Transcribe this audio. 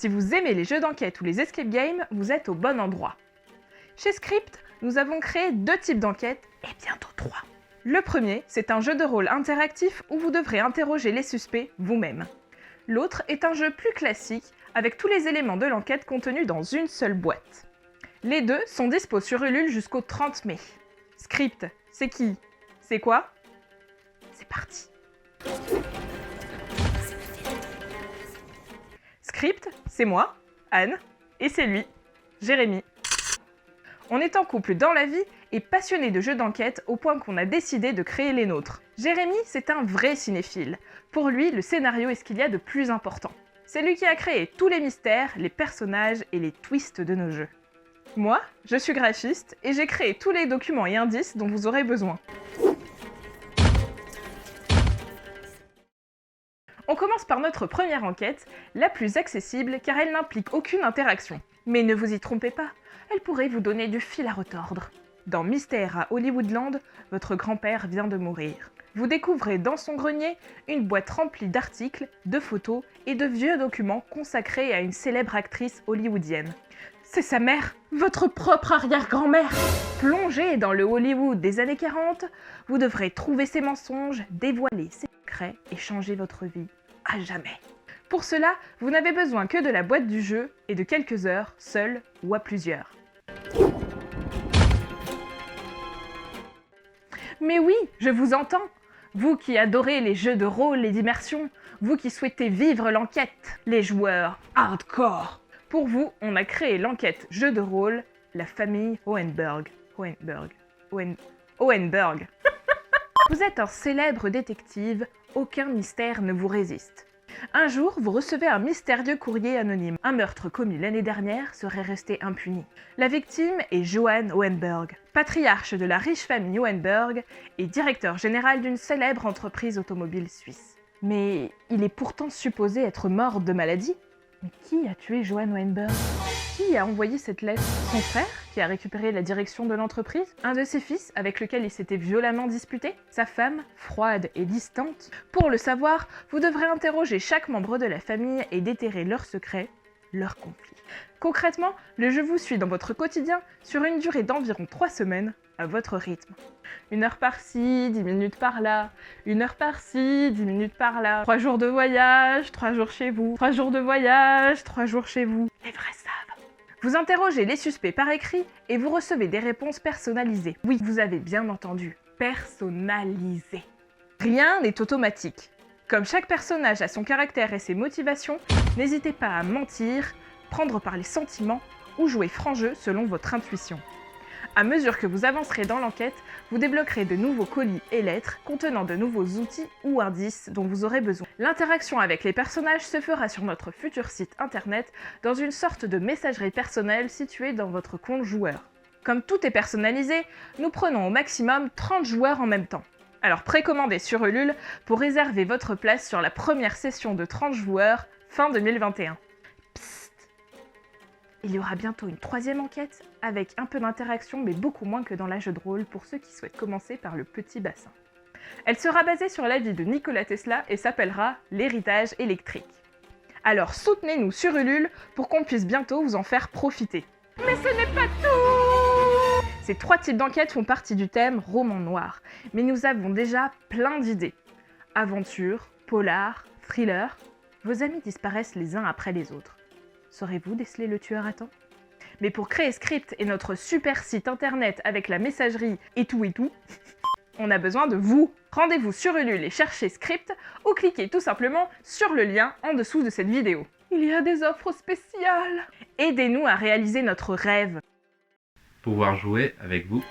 Si vous aimez les jeux d'enquête ou les escape games, vous êtes au bon endroit. Chez Script, nous avons créé 2 types d'enquêtes et bientôt 3. Le premier, c'est un jeu de rôle interactif où vous devrez interroger les suspects vous-même. L'autre est un jeu plus classique avec tous les éléments de l'enquête contenus dans une seule boîte. Les deux sont dispo sur Ulule jusqu'au 30 mai. Script, c'est qui? C'est quoi? C'est parti! Script, c'est moi, Anne, et c'est lui, Jérémy. On est en couple dans la vie et passionné de jeux d'enquête au point qu'on a décidé de créer les nôtres. Jérémy, c'est un vrai cinéphile. Pour lui, le scénario est ce qu'il y a de plus important. C'est lui qui a créé tous les mystères, les personnages et les twists de nos jeux. Moi, je suis graphiste et j'ai créé tous les documents et indices dont vous aurez besoin. On commence par notre première enquête, la plus accessible car elle n'implique aucune interaction. Mais ne vous y trompez pas, elle pourrait vous donner du fil à retordre. Dans Mystère à Hollywoodland, votre grand-père vient de mourir. Vous découvrez dans son grenier une boîte remplie d'articles, de photos et de vieux documents consacrés à une célèbre actrice hollywoodienne. C'est sa mère, votre propre arrière-grand-mère. Plongé dans le Hollywood des années 40, vous devrez trouver ses mensonges, dévoiler ses secrets et changer votre vie à jamais. Pour cela, vous n'avez besoin que de la boîte du jeu et de quelques heures, seul ou à plusieurs. Mais oui, je vous entends. Vous qui adorez les jeux de rôle et d'immersion, vous qui souhaitez vivre l'enquête, les joueurs hardcore. Pour vous, on a créé l'enquête jeu de rôle, la famille Hohenberg. Hohenberg. Vous êtes un célèbre détective, aucun mystère ne vous résiste. Un jour, vous recevez un mystérieux courrier anonyme. Un meurtre commis l'année dernière serait resté impuni. La victime est Johann Hohenberg, patriarche de la riche famille Hohenberg et directeur général d'une célèbre entreprise automobile suisse. Mais il est pourtant supposé être mort de maladie. Mais qui a tué Johann Hohenberg? Qui a envoyé cette lettre? Son frère, qui a récupéré la direction de l'entreprise? Un de ses fils, avec lequel il s'était violemment disputé? Sa femme, froide et distante? Pour le savoir, vous devrez interroger chaque membre de la famille et déterrer leurs secrets, leurs conflits. Concrètement, le jeu vous suit dans votre quotidien sur une durée d'environ 3 semaines, à votre rythme. 1 heure par-ci, 10 minutes par-là, 1 heure par-ci, 10 minutes par-là. 3 jours de voyage, 3 jours chez vous. 3 jours de voyage, 3 jours chez vous. Les vrais savent. Vous interrogez les suspects par écrit et vous recevez des réponses personnalisées. Oui, vous avez bien entendu, personnalisées. Rien n'est automatique. Comme chaque personnage a son caractère et ses motivations, n'hésitez pas à mentir, prendre par les sentiments ou jouer franc jeu selon votre intuition. À mesure que vous avancerez dans l'enquête, vous débloquerez de nouveaux colis et lettres contenant de nouveaux outils ou indices dont vous aurez besoin. L'interaction avec les personnages se fera sur notre futur site internet dans une sorte de messagerie personnelle située dans votre compte joueur. Comme tout est personnalisé, nous prenons au maximum 30 joueurs en même temps. Alors précommandez sur Ulule pour réserver votre place sur la première session de 30 joueurs fin 2021. Il y aura bientôt une 3e enquête, avec un peu d'interaction mais beaucoup moins que dans la jeu de rôle pour ceux qui souhaitent commencer par le petit bassin. Elle sera basée sur la vie de Nikola Tesla et s'appellera l'héritage électrique. Alors soutenez-nous sur Ulule pour qu'on puisse bientôt vous en faire profiter. Mais ce n'est pas tout! Ces 3 types d'enquêtes font partie du thème roman noir, mais nous avons déjà plein d'idées. Aventure, polar, thriller, vos amis disparaissent les uns après les autres. Saurez-vous déceler le tueur à temps? Mais pour créer Script et notre super site internet avec la messagerie et tout, on a besoin de vous. Rendez-vous sur Ulule et cherchez Script ou cliquez tout simplement sur le lien en dessous de cette vidéo. Il y a des offres spéciales. Aidez-nous à réaliser notre rêve. Pouvoir jouer avec vous.